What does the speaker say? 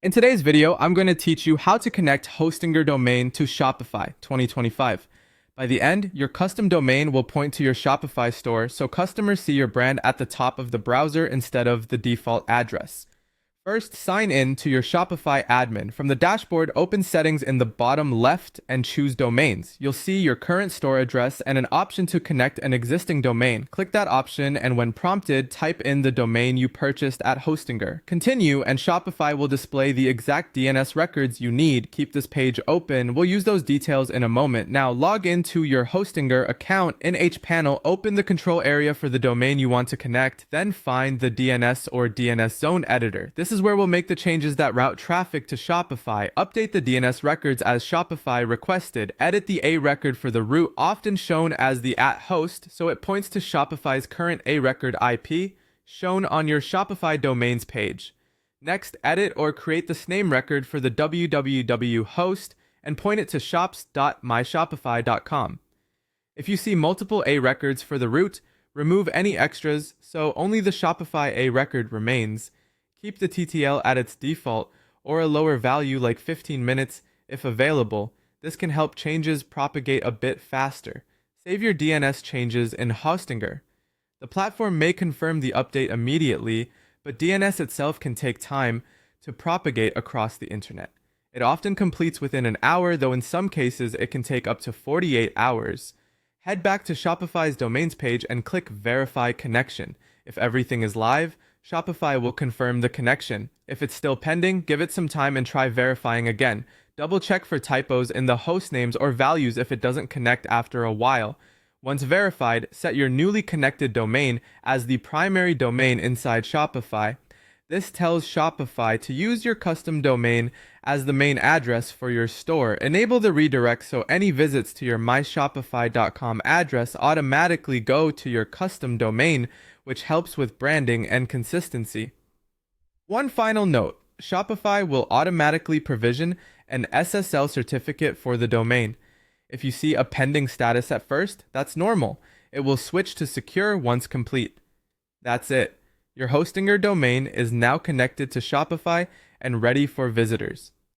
In today's video, I'm going to teach you how to connect hosting your domain to Shopify 2025. By the end, your custom domain will point to your Shopify store so customers see your brand at the top of the browser instead of the default address. First, sign in to your Shopify admin. From the dashboard, open Settings in the bottom left and choose Domains. You'll see your current store address and an option to connect an existing domain. Click that option, and when prompted, type in the domain you purchased at Hostinger. Continue, and Shopify will display the exact DNS records you need. Keep this page open. We'll use those details in a moment. Now, log into your Hostinger account. In hPanel, open the control area for the domain you want to connect, then find the DNS or DNS zone editor. This is where we'll make the changes that route traffic to Shopify. Update the DNS records as Shopify requested. Edit the A record for the route, often shown as the @host, so it points to Shopify's current A record IP, shown on your Shopify domains page. Next, edit or create the sname record for the www host and point it to shops.myshopify.com. If you see multiple A records for the route, remove any extras so only the Shopify A record remains. Keep the TTL at its default or a lower value like 15 minutes if available. This can help changes propagate a bit faster. Save your DNS changes in Hostinger. The platform may confirm the update immediately, but DNS itself can take time to propagate across the internet. It often completes within an hour, though in some cases it can take up to 48 hours. Head back to Shopify's domains page and click Verify Connection. If everything is live, Shopify will confirm the connection. If it's still pending, give it some time and try verifying again. Double check for typos in the host names or values if it doesn't connect after a while. Once verified, set your newly connected domain as the primary domain inside Shopify. This tells Shopify to use your custom domain as the main address for your store. Enable the redirect so any visits to your myshopify.com address automatically go to your custom domain, which helps with branding and consistency. One final note, Shopify will automatically provision an SSL certificate for the domain. If you see a pending status at first, that's normal. It will switch to secure once complete. That's it. Your Hostinger domain is now connected to Shopify and ready for visitors.